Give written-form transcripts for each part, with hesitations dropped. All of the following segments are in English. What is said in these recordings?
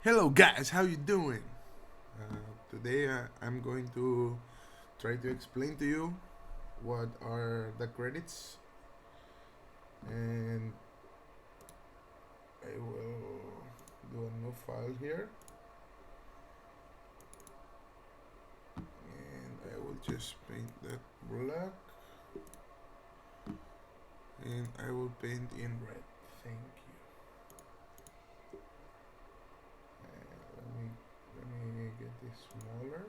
Hello guys, how you doing? Today I'm going to try to explain to you what are the credits, and I will do a new file here, and I will just paint that black, and I will paint in red. Thank you. Let me get this smaller.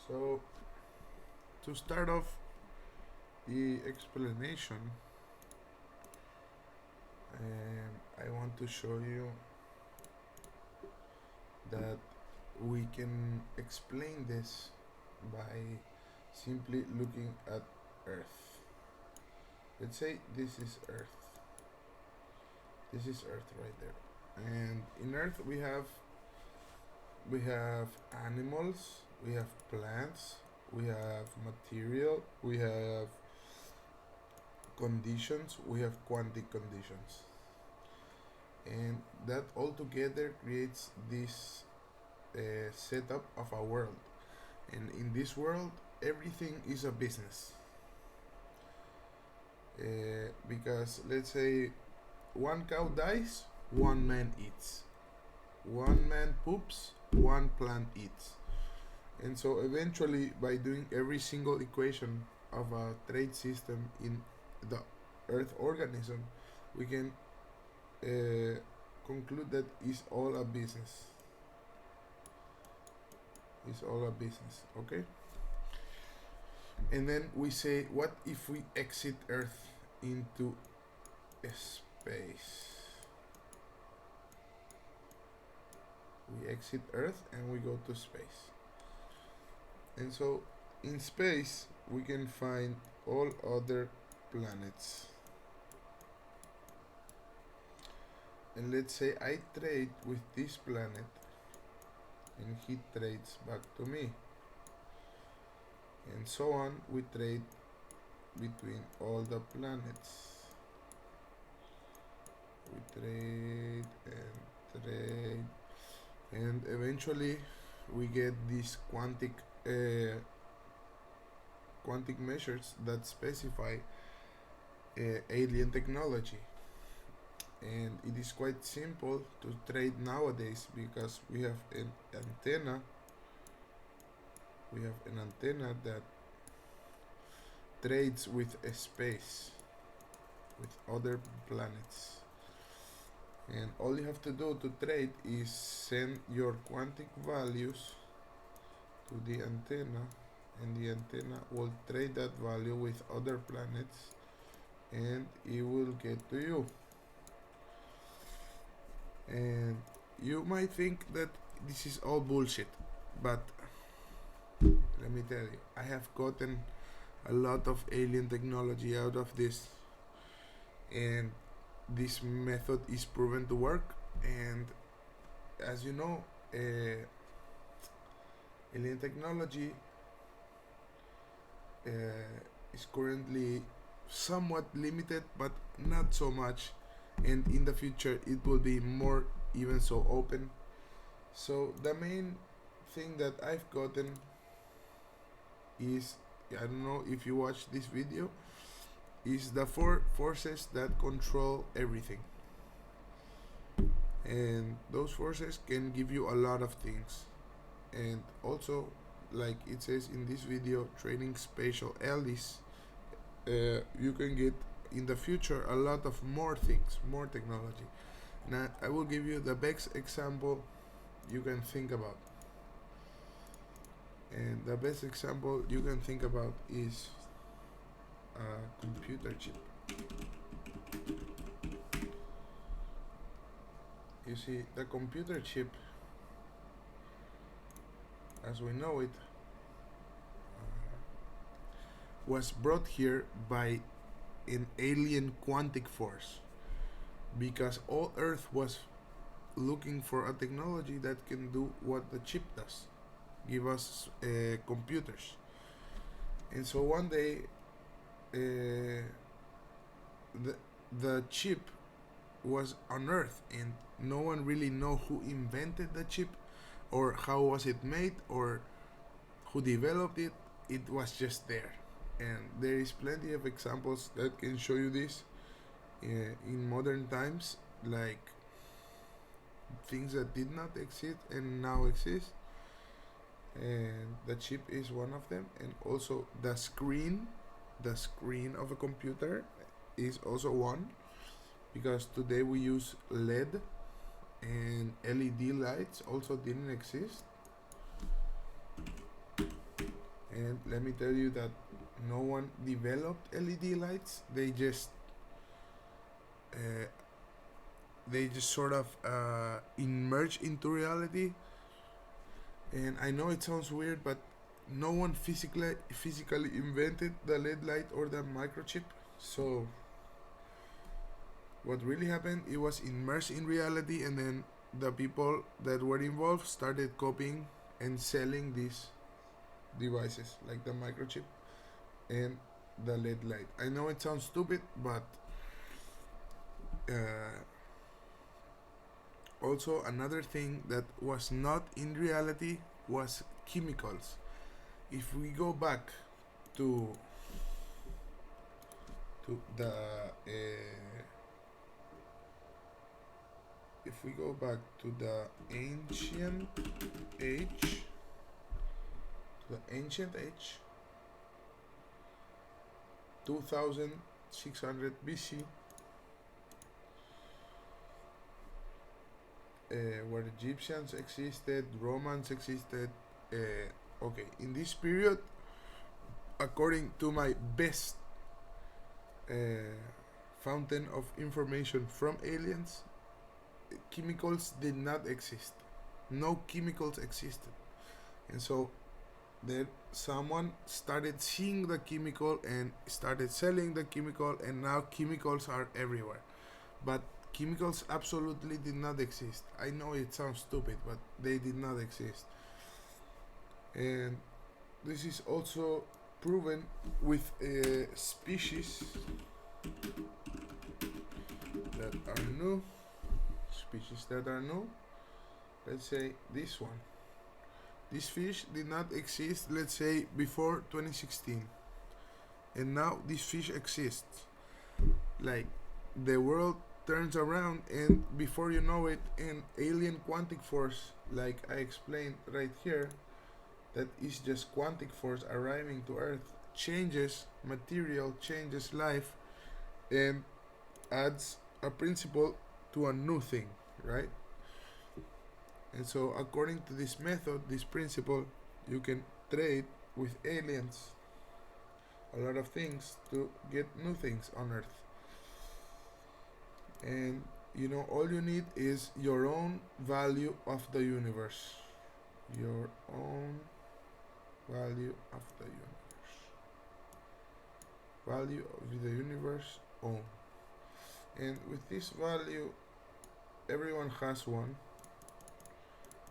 So to start off the explanation, I want to show you that we can explain this by simply looking at Earth. Let's say this is Earth. This is Earth right there. And in Earth we have animals, we have plants, we have material, we have conditions, we have quantic conditions. And that all together creates this setup of a world. And in this world, everything is a business. Because let's say one cow dies, one man eats. One man poops, one plant eats. And so eventually, by doing every single equation of a trade system in the Earth organism, we can conclude that it's all a business. It's all a business, okay? And then we say, what if we exit Earth into space? We exit Earth and we go to space. And so in space we can find all other planets. And let's say I trade with this planet and he trades back to me. And so on, we trade between all the planets. We trade and trade, and eventually we get these quantic measures that specify alien technology. And it is quite simple to trade nowadays because we have an antenna. We have an antenna that trades with a space, with other planets. And all you have to do to trade is send your quantic values to the antenna, and the antenna will trade that value with other planets, and it will get to you. And you might think that this is all bullshit, but let me tell you, I have gotten a lot of alien technology out of this, and this method is proven to work. And as you know, alien technology is currently somewhat limited, but not so much. And in the future, it will be more even so open. So the main thing that I've gotten is, I don't know if you watch this video, is the four forces that control everything. And those forces can give you a lot of things. And also, like it says in this video, training spatial allies, you can get in the future a lot of more things, more technology. Now I will give you the best example you can think about. And the best example you can think about is a computer chip. You see, the computer chip, as we know it, was brought here by an alien quantic force, because all Earth was looking for a technology that can do what the chip does, give us computers. And so one day, the chip was on Earth, and no one really know who invented the chip, or how was it made, or who developed it. It was just there, and there is plenty of examples that can show you this in modern times, like things that did not exist and now exist, and the chip is one of them. And also the screen of a computer is also one, because today we use LED, and LED lights also didn't exist. And let me tell you that no one developed LED lights. They just sort of emerge into reality. And I know it sounds weird, but no one physically invented the LED light or the microchip. So what really happened, it was immersed in reality, and then the people that were involved started copying and selling these devices, like the microchip and the LED light. I know it sounds stupid, but also another thing that was not in reality was chemicals. If we go back to the if we go back to the ancient age, 2600 BC, where Egyptians existed, Romans existed. Okay, in this period, according to my best fountain of information from aliens, chemicals did not exist. No chemicals existed. And so then someone started seeing the chemical and started selling the chemical, and now chemicals are everywhere. But chemicals absolutely did not exist. I know it sounds stupid, but they did not exist. And this is also proven with species that are new. Let's say this one. This fish did not exist, let's say, before 2016. And now this fish exists. Like, the world turns around, and before you know it, an alien quantic force, like I explained right here, that is just quantic force arriving to Earth, changes material, changes life, and adds a principle to a new thing, right? And so according to this method, this principle, you can trade with aliens a lot of things to get new things on Earth. And all you need is your own value of the universe. Your own value of the universe. Value of the universe own. And with this value, everyone has one.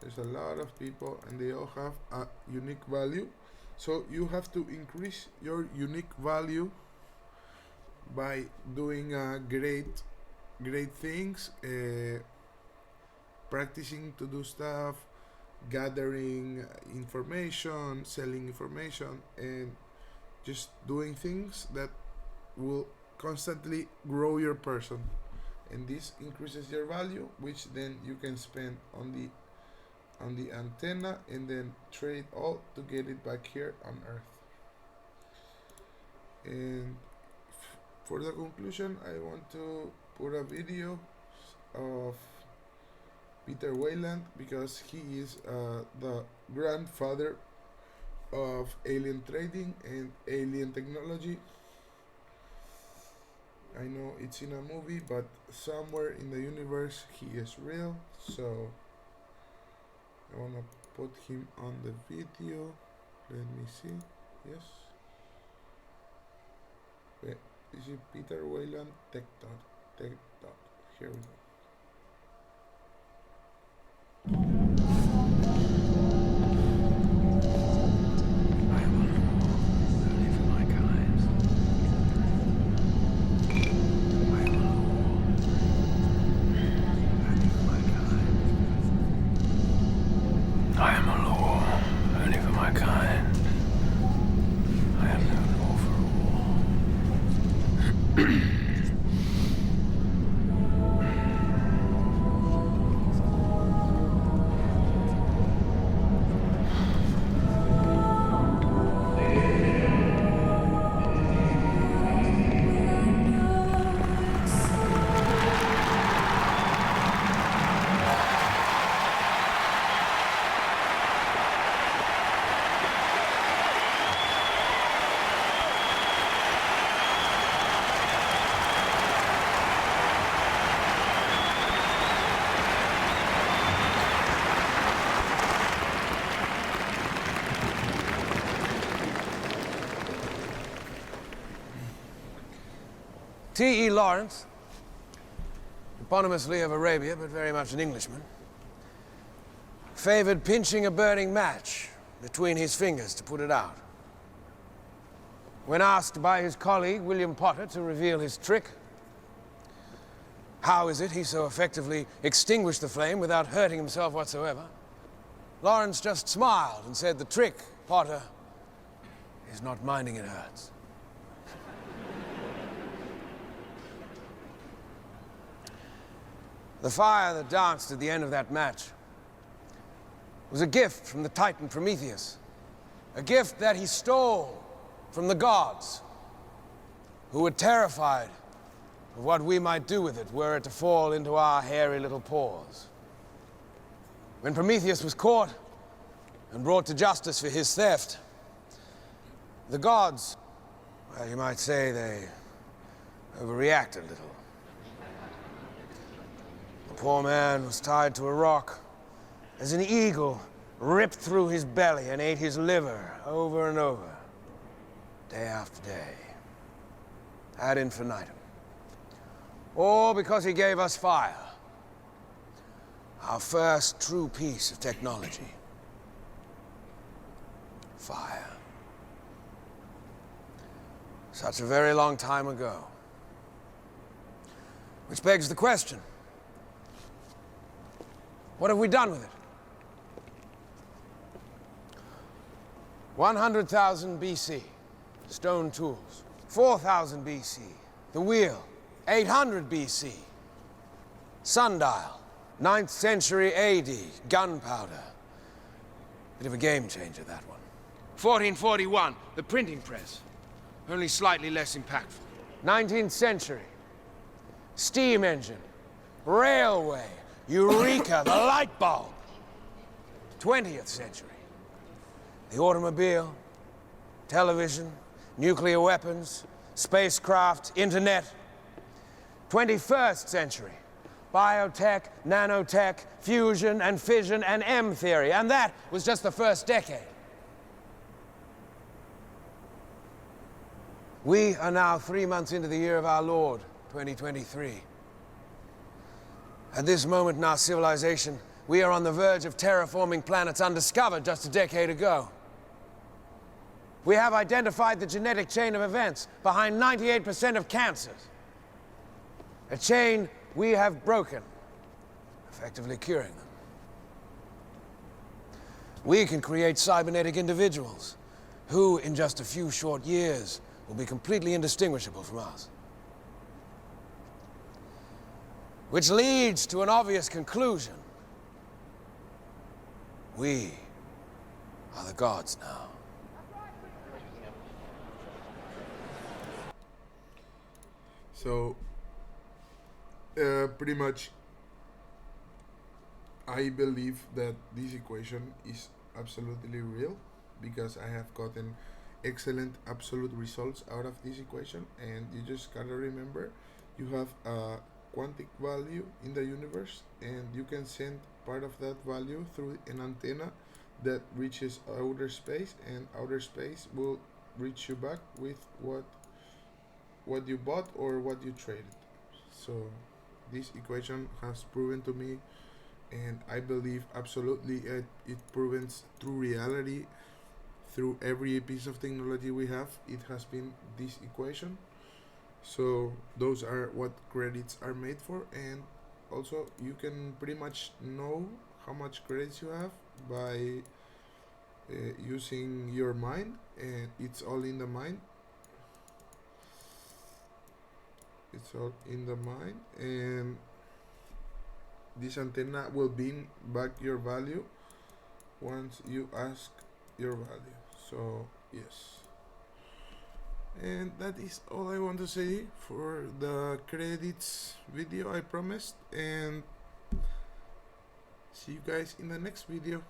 There's a lot of people, and they all have a unique value. So you have to increase your unique value by doing great things, practicing to do stuff, gathering information, selling information, and just doing things that will constantly grow your person. And this increases your value, which then you can spend on the antenna, and then trade all to get it back here on Earth. And for the conclusion, I want to put a video of Peter Weyland, because he is the grandfather of alien trading and alien technology. I know it's in a movie, but somewhere in the universe he is real, so I wanna put him on the video. Let me see. Yes. Wait, is it Peter Weyland Tech Dot? Here we go. T.E. Lawrence, eponymously of Arabia, but very much an Englishman, favored pinching a burning match between his fingers to put it out. When asked by his colleague, William Potter, to reveal his trick, how is it he so effectively extinguished the flame without hurting himself whatsoever, Lawrence just smiled and said, "The trick, Potter, is not minding it hurts." The fire that danced at the end of that match was a gift from the Titan Prometheus, a gift that he stole from the gods, who were terrified of what we might do with it were it to fall into our hairy little paws. When Prometheus was caught and brought to justice for his theft, the gods, well, you might say they overreacted a little. The poor man was tied to a rock as an eagle ripped through his belly and ate his liver over and over, day after day, ad infinitum. All because he gave us fire, our first true piece of technology. Fire. Such a very long time ago. Which begs the question, what have we done with it? 100,000 BC, stone tools. 4,000 BC, the wheel. 800 BC, sundial. 9th century AD, gunpowder. Bit of a game changer, that one. 1441, the printing press. Only slightly less impactful. 19th century, steam engine, railway, eureka, the light bulb. 20th century, the automobile, television, nuclear weapons, spacecraft, internet. 21st century, biotech, nanotech, fusion and fission and M theory. And that was just the first decade. We are now 3 months into the year of our Lord, 2023. At this moment in our civilization, we are on the verge of terraforming planets undiscovered just a decade ago. We have identified the genetic chain of events behind 98% of cancers. A chain we have broken, effectively curing them. We can create cybernetic individuals who, in just a few short years, will be completely indistinguishable from us. Which leads to an obvious conclusion. We are the gods now. So, pretty much, I believe that this equation is absolutely real because I have gotten excellent absolute results out of this equation, and you just gotta remember you have a quantic value in the universe, and you can send part of that value through an antenna that reaches outer space, and outer space will reach you back with what you bought or what you traded. So this equation has proven to me, and I believe absolutely it proves through reality, through every piece of technology we have, it has been this equation. So those are what credits are made for, and also you can pretty much know how much credits you have by using your mind, and it's all in the mind. It's all in the mind, and this antenna will bring back your value once you ask your value. So yes, and that is all I want to say for the credits video I promised, and see you guys in the next video.